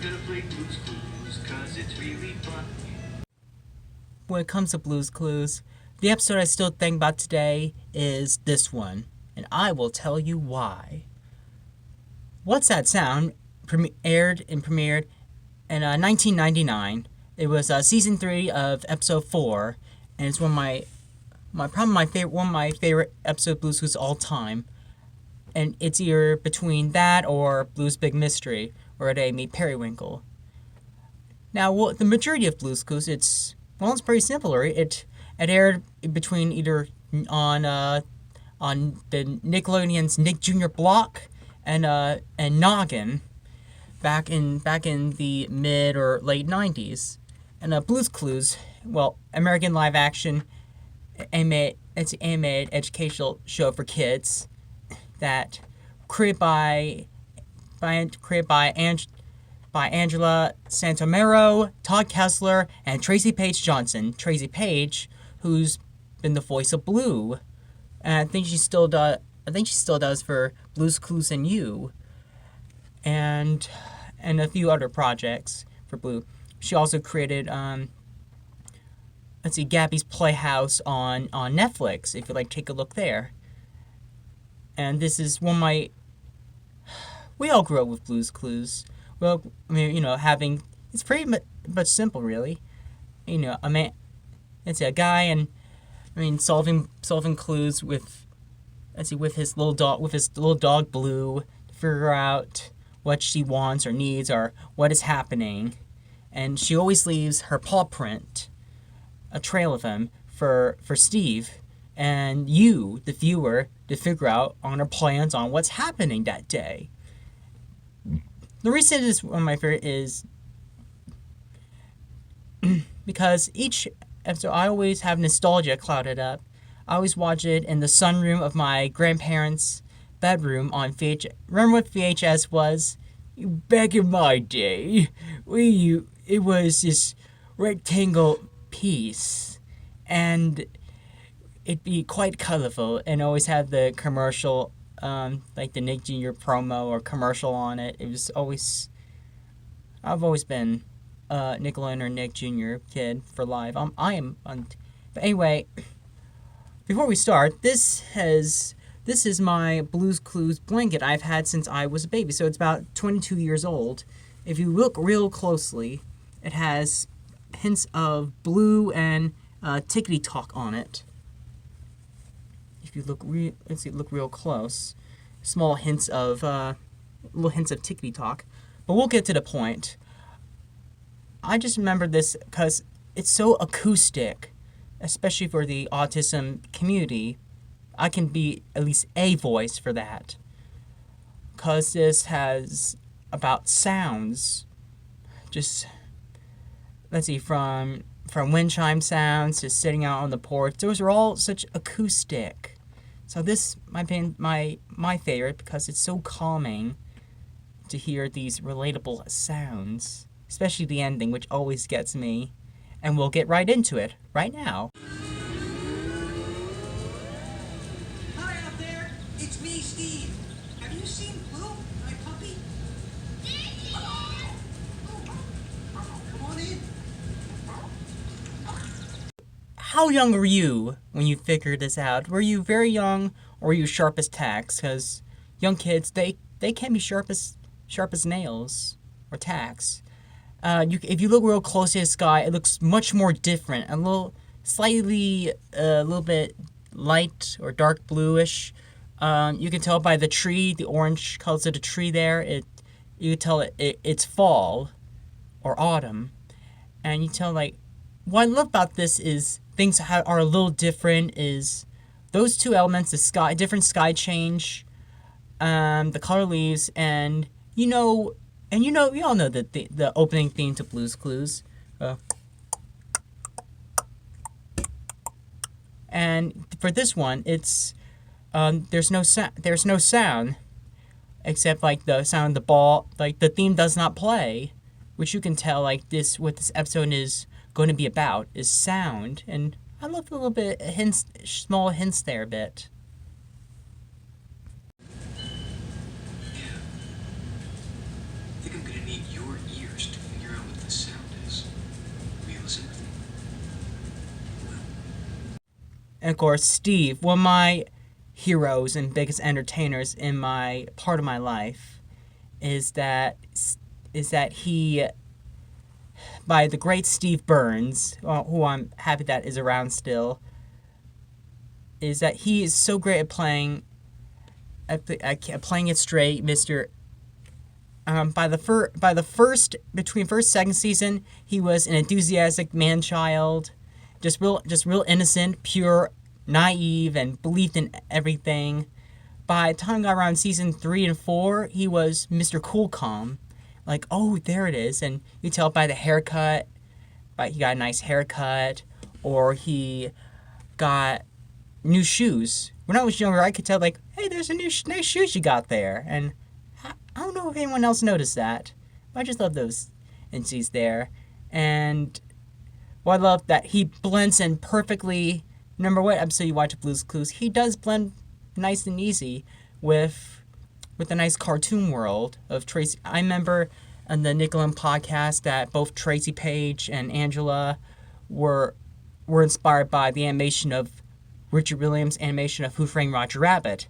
gonna play Blue's Clues, cause it's really fun. When it comes to Blue's Clues, the episode I still think about today is this one, and I will tell you why. What's That Sound premiered in 1999. It was season 3 of episode 4, and it's one of my favorite episode of Blue's Clues all time. And it's either between that or Blue's Big Mystery, where they meet Periwinkle. Now, the majority of Blue's Clues, it's pretty simple. Right? It aired between either on the Nickelodeon's Nick Jr. block and Noggin back in the mid or late 90s. And Blue's Clues, American live action it's an animated educational show for kids that created by Angela Santomero, Todd Kessler, and Tracy Page Johnson. Tracy Page, who's been the voice of Blue, and I think she still does for Blue's Clues and You, and a few other projects for Blue. She also created Gabby's Playhouse on Netflix. If you'd like to take a look there. And this is one of my. We all grew up with Blue's Clues. Well, I mean, having it's pretty much simple, really. A man, it's a guy, and solving clues with his little dog Blue, to figure out what she wants or needs or what is happening, and she always leaves her paw print, a trail of him for Steve and you, the viewer, to figure out on her plans on what's happening that day. The reason it is one of my favorite is because each episode I always have nostalgia clouded up. I always watch it in the sunroom of my grandparents' bedroom on VHS. Remember what VHS was? Back in my day, it was this rectangle piece, and it'd be quite colorful and always have the commercial, like the Nick Jr. promo or commercial on it. It was always. I've always been Nickelodeon or Nick Jr. kid for life. But anyway, before we start, this is my Blue's Clues blanket I've had since I was a baby. So it's about 22 years old. If you look real closely, it has hints of Blue and Tickety Talk on it. If you look real close, small hints of little hints of Tickety Talk. But we'll get to the point. I just remember this because it's so acoustic, especially for the autism community. I can be at least a voice for that. Because this has about sounds. Just, let's see, from wind chime sounds to sitting out on the porch. Those are all such acoustic. So this might be my favorite because it's so calming to hear these relatable sounds. Especially the ending, which always gets me. And we'll get right into it right now. Hi out there, it's me, Steve. Have you seen Blue, my puppy? Come on in. How young were you when you figured this out? Were you very young, or were you sharp as tacks? Because young kids, they can be sharp as nails or tacks. If you look real closely at the sky, it looks much more different. A little bit light or dark bluish. You can tell by the tree, the orange colors of the tree there. You can tell it's fall or autumn, and you tell what I love about this is things are a little different. Is those two elements, the sky, different sky change, the color leaves, and we all know that the opening theme to Blue's Clues. And for this one, it's there's no sound except the sound of the ball. The theme does not play, which you can tell what this episode is going to be about is sound. And I love a little bit small hints there a bit. I think I'm gonna need your ears And of course, Steve, one of my heroes and biggest entertainers in my part of my life, is that he, by the great Steve Burns, who I'm happy that is around still, is that he is so great at playing it straight, Mister. By the first between first second season, he was an enthusiastic man child, just real innocent, pure, naive, and believed in everything. By the time I got around season 3 and 4, he was Mr. Cool Calm, like, oh, there it is, and you tell by the haircut, he got a nice haircut, or he got new shoes. When I was younger, I could tell, like, hey, there's a nice shoes you got there, and I don't know if anyone else noticed that, but I just love those NCs there. And I love that he blends in perfectly. No matter what episode you watch of Blue's Clues, he does blend nice and easy with the nice cartoon world of Tracy. I remember on the Nickelodeon podcast that both Tracy Page and Angela were inspired by the animation of Richard Williams' animation of Who Framed Roger Rabbit.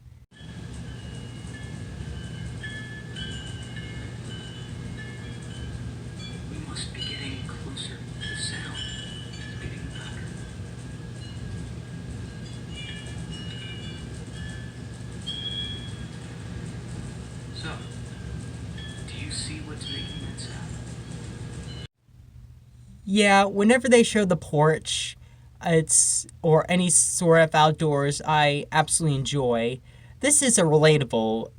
We must be getting closer. The sound is getting louder. So, do you see what's making that sound? Yeah, whenever they show the porch, or any sort of outdoors, I absolutely enjoy. This is a relatable,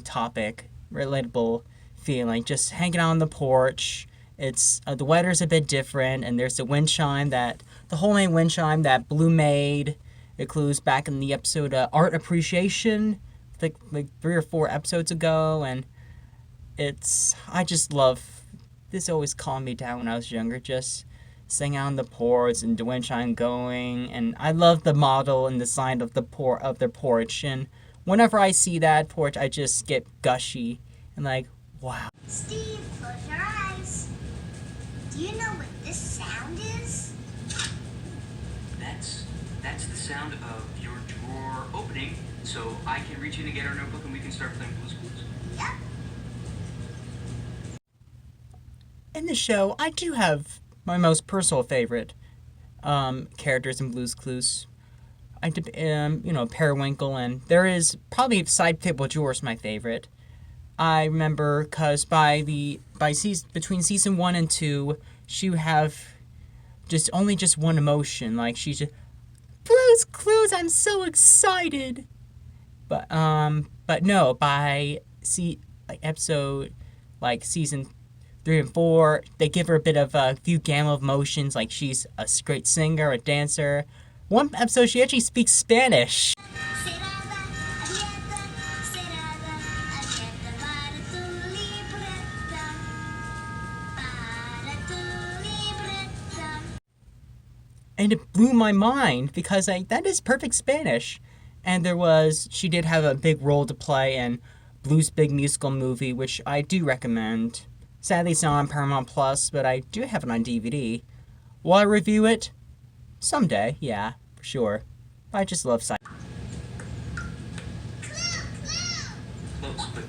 topic, relatable feeling. Just hanging out on the porch. It's the weather's a bit different, and there's the wind chime the homemade wind chime that Blue made. It clues back in the episode Art Appreciation, like 3 or 4 episodes ago, and I just love. This always calmed me down when I was younger. Just sitting out on the porch and the wind chime going, and I love the model and design of their porch. And whenever I see that porch, I just get gushy and like, wow. Steve, close your eyes. Do you know what this sound is? That's the sound of your drawer opening, so I can reach in and get our notebook and we can start playing Blue's Clues. Yep. In the show, I do have my most personal favorite characters in Blue's Clues. Periwinkle, and there is probably Side Table Drawer's my favorite. I remember because between season 1 and 2, she would have just one emotion, like she's just Blue's Clues. I'm so excited, but no, by episode season 3 and 4, they give her a bit of a few gamma of emotions, like she's a great singer, a dancer. One episode, she actually speaks Spanish. And it blew my mind because that is perfect Spanish. And she did have a big role to play in Blue's big musical movie, which I do recommend. Sadly, it's not on Paramount Plus, but I do have it on DVD. Will I review it? Someday, yeah, for sure. I just love sci. Close, but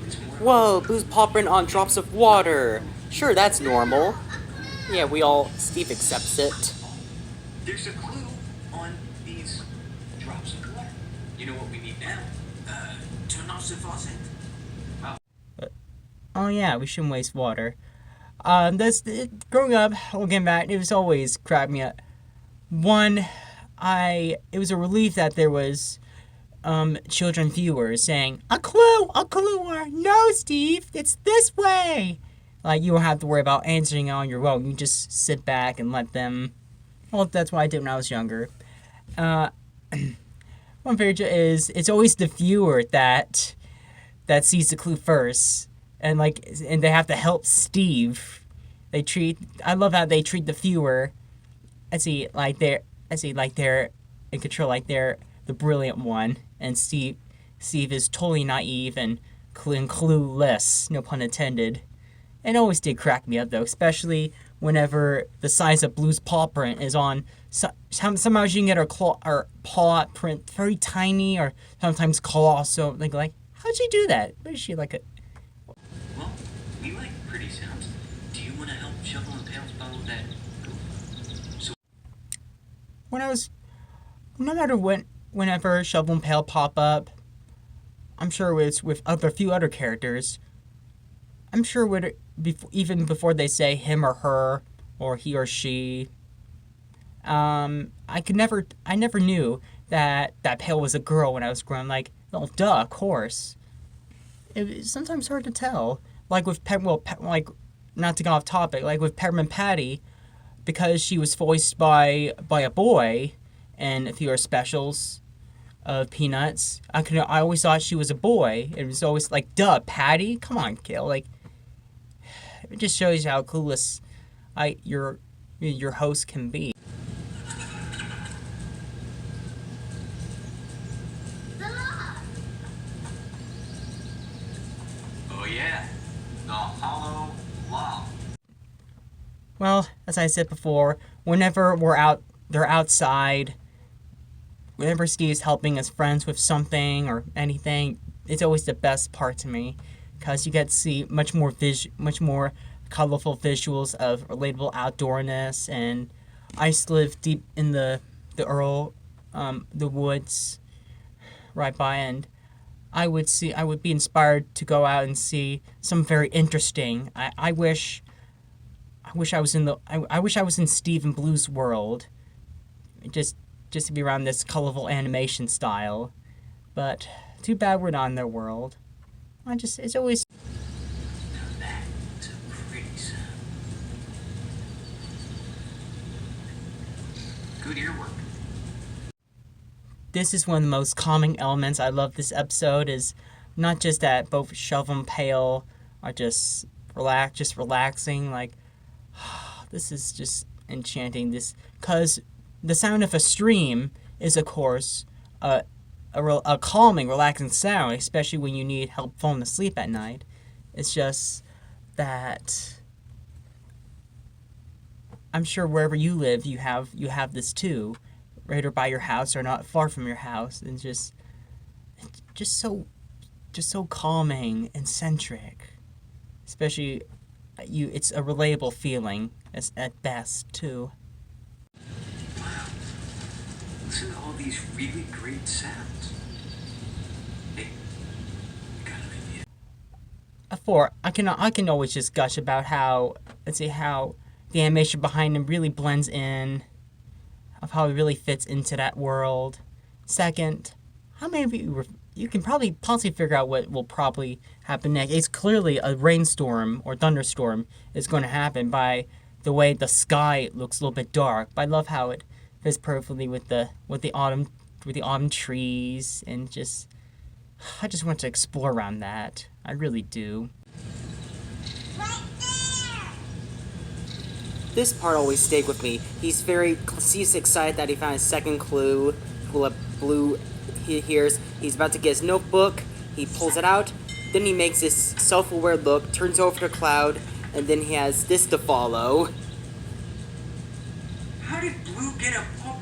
it's more. Whoa, Blue's popping on drops of water. Sure, that's normal. Yeah, Steve accepts it. There's a clue on these drops of water. You know what we need now? Turn off the faucet. Oh yeah, we shouldn't waste water. Growing up, looking back, it was always cracked me up. It was a relief that there was children viewers saying, a clue, or no, Steve, it's this way. Like, you don't have to worry about answering on your own. You just sit back and let them. Well, that's what I did when I was younger. One favorite is it's always the viewer that sees the clue first. And they have to help Steve. I love how they treat the viewer they're in control, like they're the brilliant one, and Steve is totally naive and clueless, no pun intended. It always did crack me up though, especially whenever the size of Blue's paw print is on. Somehow she can get her paw print very tiny, or sometimes colossal. Like how'd she do that? What is she like a? Well, we like pretty sounds. Do you want to help Shovel and Pails follow that goof? So No matter whenever Shovel and Pail pop up, I'm sure it's with a few other characters. I'm sure even before they say him or her or he or she. I never knew that Pail was a girl when I was growing. Like, oh, duh, of course. It's sometimes hard to tell. Like with like, not to go off topic. Like with Peppermint Patty, because she was voiced by a boy, and a few of her specials of Peanuts. I always thought she was a boy. It was always like, duh, Patty? Come on, Gil. Like, it just shows you how clueless your host can be. Oh yeah, the hollow log. Well, as I said before, whenever they're outside, whenever Steve's helping his friends with something or anything, it's always the best part to me, because you get to see much more colorful visuals of relatable outdoorness. And I used to live deep in the woods right by, and I would be inspired to go out and see something very interesting. I wish I was in Steve and Blue's world, just to be around this colorful animation style. But too bad we're not in their world. It's always. Now that's a pretty sound. Good earwork. This is one of the most calming elements. I love this episode is not just that both Shovel and Pail are just relaxing. Like, this is just enchanting. Because the sound of a stream is, of course, a calming, relaxing sound, especially when you need help falling asleep at night. It's just that I'm sure wherever you live, you have this too, right or by your house or not far from your house, and just so calming and centric. Especially it's a relatable feeling at best too. Wow. Listen to all these really great sounds. Hey, I got an idea. I can always just gush about how the animation behind him really blends in, of how it really fits into that world. Second, how many of you can probably possibly figure out what will probably happen next. It's clearly a rainstorm or thunderstorm is going to happen by the way the sky looks a little bit dark. But I love how it fits perfectly with the autumn trees, and I just want to explore around that. I really do. Right there! This part always stayed with me. He's excited that he found his second clue. Blue he hears he's about to get his notebook. He pulls it out. Then he makes this self-aware look, turns over to Cloud, and then he has this to follow. How did Blue get a pop?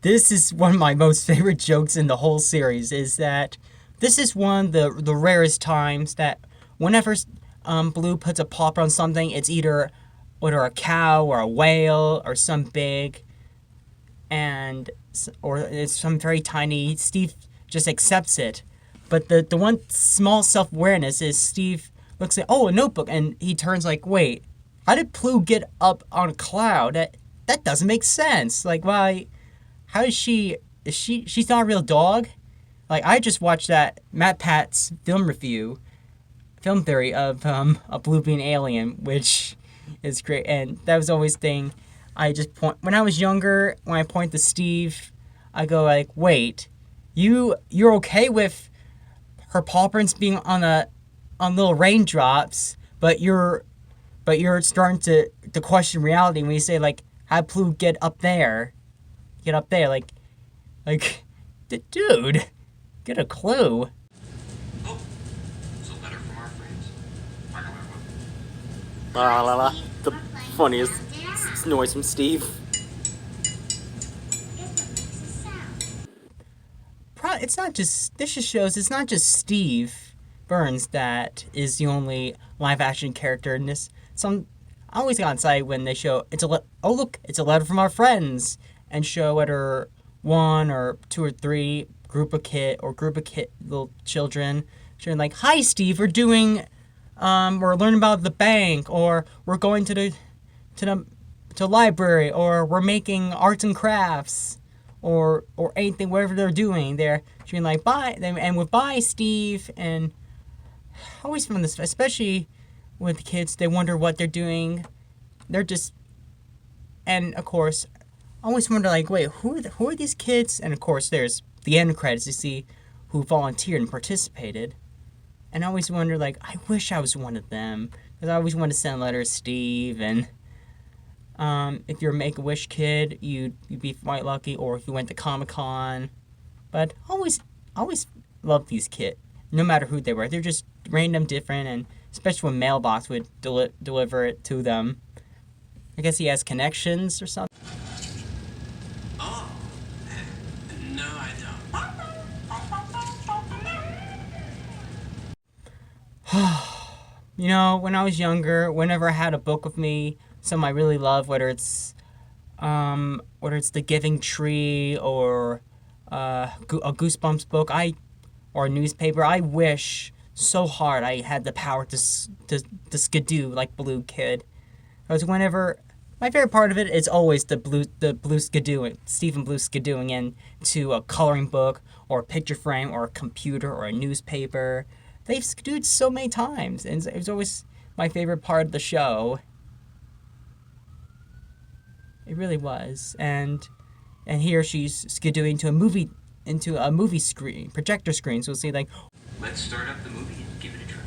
This is one of my most favorite jokes in the whole series, is that this is one of the rarest times that whenever Blue puts a paw on something, it's either a cow or a whale or some big, or it's some very tiny. Steve just accepts it. But the one small self-awareness is Steve looks at, oh, a notebook, and he turns like, wait, how did Blue get up on a cloud? That doesn't make sense. Like, why? How is she's not a real dog? Like, I just watched that Matt Pat's film theory of a Blue being alien, which is great. And that was always thing I just point, when I was younger, when I point to Steve, I go like, wait, you're okay with her paw prints being on little raindrops, but you're starting to question reality when you say, like, how'd Blue get up there? Like, dude, get a clue. Oh, it's a letter from our friends. La la la. Steve, The we're playing funniest Countdown. noise from Steve. Guess what makes a sound? It's not just. This just shows it's not just Steve Burns that is the only live action character in this. I always got excited when they show oh look, it's a letter from our friends, and show whether one or two or three group of little children showing like, "Hi Steve, we're learning about the bank, or we're going to the library, or we're making arts and crafts." Or anything, whatever they're doing, they're showing like bye, and with bye Steve, and I always find this, especially with kids, they wonder what they're doing. They're just, and of course, I always wonder like, wait, who are these kids? And of course, there's the end credits to see who volunteered and participated. And I always wonder like, I wish I was one of them, because I always want to send letters to Steve. And if you're a Make-A-Wish kid, you'd be quite lucky, or if you went to Comic-Con. But I always loved these kids, no matter who they were. They're just random, different, and especially when Mailbox would deliver it to them. I guess he has connections or something. Oh, no, I don't. You know, when I was younger, whenever I had a book with me, some I really love, whether it's The Giving Tree, or a Goosebumps book, or a newspaper, I wish so hard I had the power to skidoo like Blue Kid. Because whenever my favorite part of it is always the blue skidooing, Stephen Blue skidooing into a coloring book or a picture frame or a computer or a newspaper. They've skidooed so many times, and it was always my favorite part of the show. It really was, and here she's skidooing into a movie screen, projector screen. So we'll see like, Let's start up the movie and give it a try.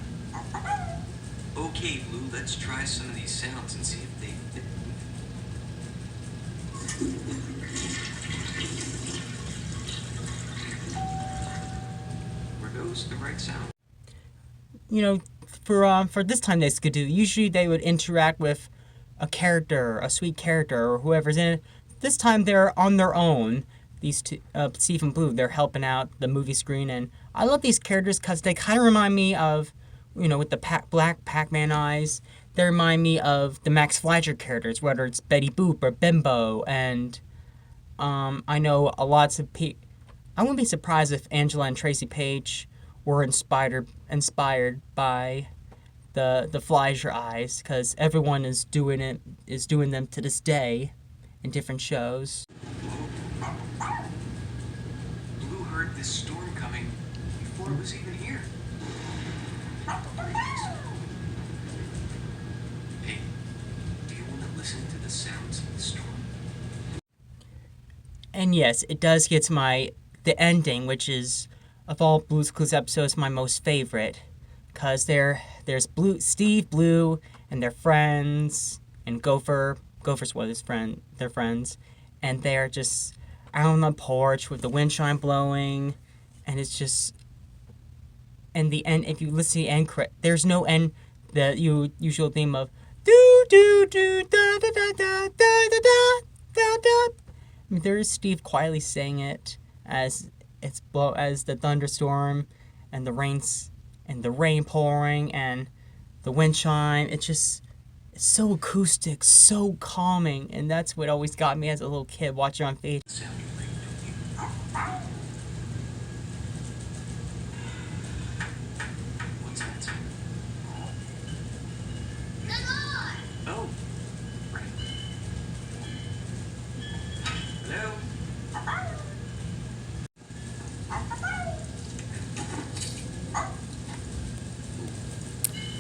Okay, Blue, let's try some of these sounds and see if they fit the movie. Were those the right sound? you know, for this time they skidoo. Usually they would interact with a character, a sweet character, or whoever's in it. This time they're on their own. These two, Steve and Blue, they're helping out the movie screen, and I love these characters because they kind of remind me of, with the black Pac-Man eyes. They remind me of the Max Fleischer characters, whether it's Betty Boop or Bimbo, and I know a lots of people. I wouldn't be surprised if Angela and Tracy Page were inspired by the Fleischer eyes, because everyone is doing them to this day in different shows. Blue heard this storm coming before it was even here. Hey, do you want to listen to the sounds of the storm? And yes, it does get to the ending, which is, of all Blue's Clues episodes, my most favorite, because there's Steve, Blue, and their friends, and Gopher's one of their friends, and they're just out on the porch with the wind blowing, and it's just, and the end. If you listen to the end credit, there's no end. The usual theme of do do do da da da da da da da da da. I mean, there is Steve quietly saying it as the thunderstorm and the rain pouring and the wind chime. It's so acoustic, so calming, and that's what always got me as a little kid watching on Facebook. Sound you like, don't you? What's that sound? Good Lord! Oh, right. Hello?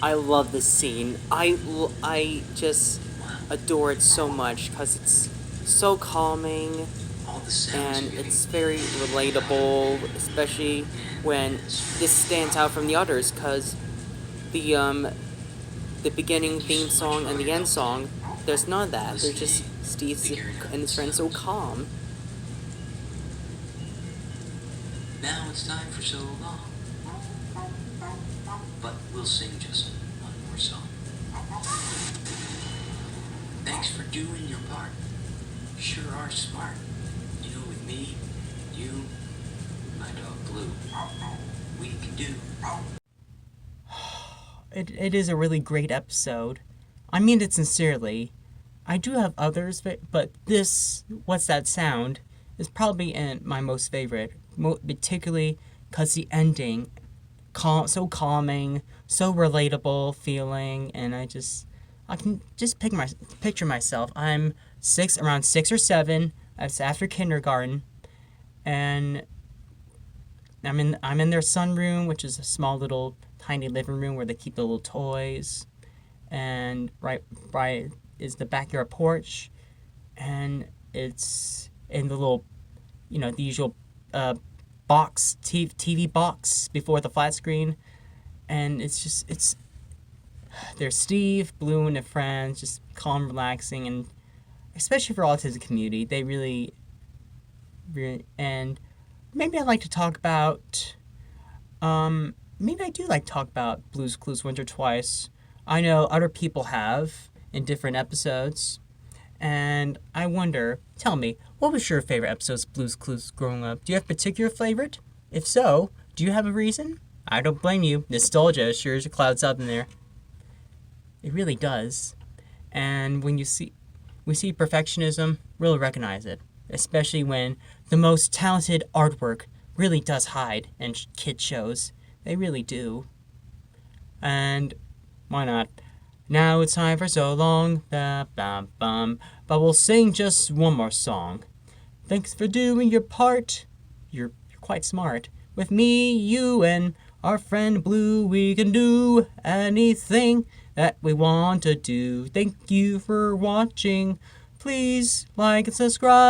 I love this scene. I just adore it so much because it's so calming All the sounds and you're it's very relatable, especially when this stands out from the others, because the beginning theme song and the end song, there's none of that. They're just Steve and his friends so calm. Now it's time for so long. But we'll sing just one more song. Thanks for doing your part. You sure are smart. You know, with me, you, my dog Blue, we can do. It is a really great episode. I mean it sincerely. I do have others, but this, What's That Sound, is probably my most favorite, particularly because the ending, so calming, so relatable feeling, and I can just picture myself. I'm around 6 or 7. That's after kindergarten, and I'm in their sunroom, which is a small little tiny living room where they keep the little toys, and right is the backyard porch, and it's in the little, the usual TV box before the flat screen, and there's Steve, Blue, and their friends, just calm, relaxing, and especially for autism community, they really, and maybe I'd like to talk about, maybe I do like to talk about Blue's Clues Once or Twice. I know other people have in different episodes, and I wonder, tell me, what was your favorite episodes of Blue's Clues growing up? Do you have a particular favorite? If so, do you have a reason? I don't blame you. Nostalgia sure as clouds up in there. It really does. And when we see perfectionism, really recognize it. Especially when the most talented artwork really does hide in kid shows. They really do. And why not? Now it's time for So Long, but we'll sing just one more song. Thanks for doing your part. You're quite smart. With me, you, and our friend Blue, we can do anything that we want to do. Thank you for watching. Please like and subscribe.